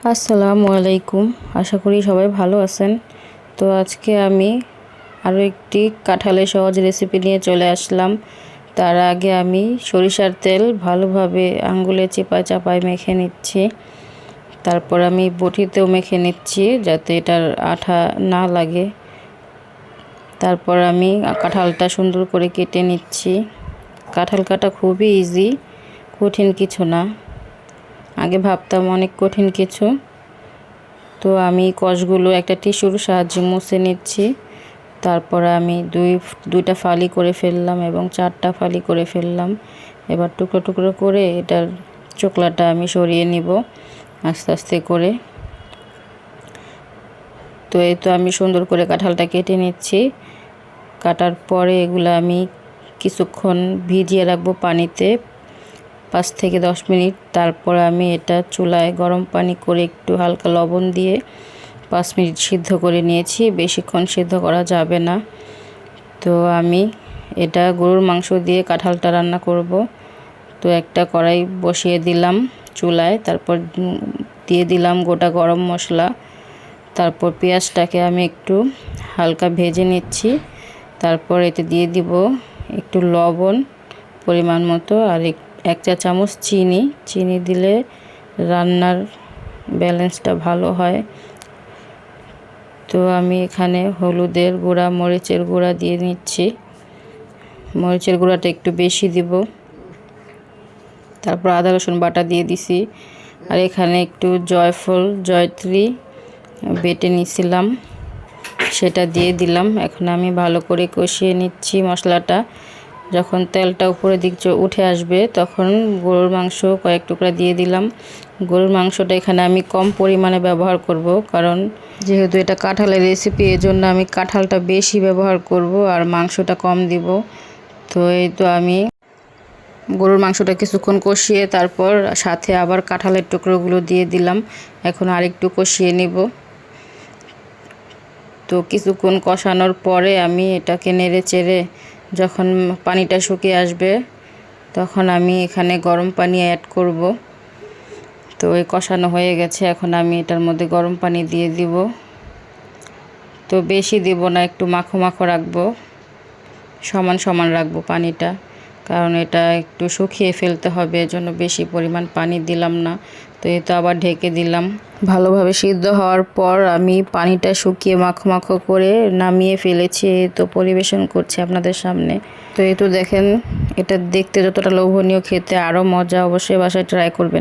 আসসালামু আলাইকুম। আশা করি সবাই ভালো আছেন। তো আজকে আমি আরও একটি কাঁঠালের সহজ রেসিপি নিয়ে চলে আসলাম। তার আগে আমি সরিষার তেল ভালোভাবে আঙ্গুলে চিপায় চাপায় মেখে নিচ্ছি। তারপর আমি বটিতেও মেখে নিচ্ছি যাতে এটার আঠা না লাগে। তারপর আমি কাঁঠালটা সুন্দর করে কেটে নিচ্ছি। কাঁঠাল কাটা খুবই ইজি, কঠিন কিছু না। আগে ভাবতাম অনেক কঠিন কিছু। তো আমি কষগুলো একটা টিস্যুর সাহায্যে মুছে নিচ্ছি। তারপর আমি দুইটা ফালি করে ফেললাম এবং 4টা ফালি করে ফেললাম। এবার টুকরো টুকরো করে এটার চোকলাটা আমি সরিয়ে নিব আস্তে আস্তে করে। তো এই তো আমি সুন্দর করে কাঁঠালটা কেটে নিচ্ছি। কাটার পরে এগুলো আমি কিছুক্ষণ ভিজিয়ে রাখবো পানিতে 5 থেকে 10 মিনিট। তারপর আমি এটা চুলায় গরম পানি করে একটু হালকা লবণ দিয়ে 5 মিনিট সিদ্ধ করে নিয়েছি। বেশিক্ষণ সিদ্ধ করা যাবে না। তো আমি এটা গরুর মাংস দিয়ে কাঁঠালটা রান্না করব। তো একটা কড়াই বসিয়ে দিলাম চুলায়। তারপর দিয়ে দিলাম গোটা গরম মশলা। তারপর পেঁয়াজটাকে আমি একটু হালকা ভেজে নিচ্ছি। তারপর এতে দিয়ে দিব একটু লবণ পরিমাণ মতো আর 1 চা চামচ চিনি দিলে রান্নার ব্যালেন্সটা ভালো হয়। তো আমি এখানে হলুদের গুঁড়া, মরিচের গুঁড়া দিয়ে নিচ্ছি। মরিচের গুঁড়াটা একটু বেশি দিব। তারপর আদা রসুন বাটা দিয়ে দিছি। আর এখানে একটু জয়ফল জয়ত্রী বেটে নিছিলাম, সেটা দিয়ে দিলাম। এখন আমি ভালো করে কষিয়ে নিচ্ছি মশলাটা। যখন তেলটা উপরের দিক উঠে আসবে তখন গরুর মাংস কয়েক টুকরা দিয়ে দিলাম। গরুর মাংসটা এখানে আমি কম পরিমাণে ব্যবহার করব, কারণ যেহেতু এটা কাঁঠালের রেসিপি, এজন্য আমি কাঁঠালটা বেশি ব্যবহার করব আর মাংসটা কম দিব। তো এই তো আমি গরুর মাংসটা কিছুক্ষণ কষিয়ে তারপর সাথে আবার কাঁঠালের টুকরোগুলো দিয়ে দিলাম। এখন আরেকটু কষিয়ে নিব। তো কিছুক্ষণ কষানোর পরে আমি এটাকে নেড়ে চেড়ে যখন পানিটা শুকিয়ে আসবে তখন আমি এখানে গরম পানি অ্যাড করব। তো এই কষানো হয়ে গেছে, এখন আমি এটার মধ্যে গরম পানি দিয়ে দিব। তো বেশি দিব না, একটু মাখো মাখো রাখবো, সমান সমান রাখবো পানিটা, কারণ এটা একটু শুকিয়ে ফেলতে হবে, এজন্য বেশি পরিমাণ পানি দিলাম না। তো এই তো আবার ঢেকে দিলাম। ভালোভাবে সিদ্ধ হওয়ার পর আমি পানিটা শুকিয়ে মাখো মাখো করে নামিয়ে ফেলেছি। তো পরিবেশন করছি আপনাদের সামনে। তো এই তো দেখেন, এটা দেখতে যতটা লোভনীয়, খেতে আরও মজা। অবশ্যই বাসায় ট্রাই করবেন।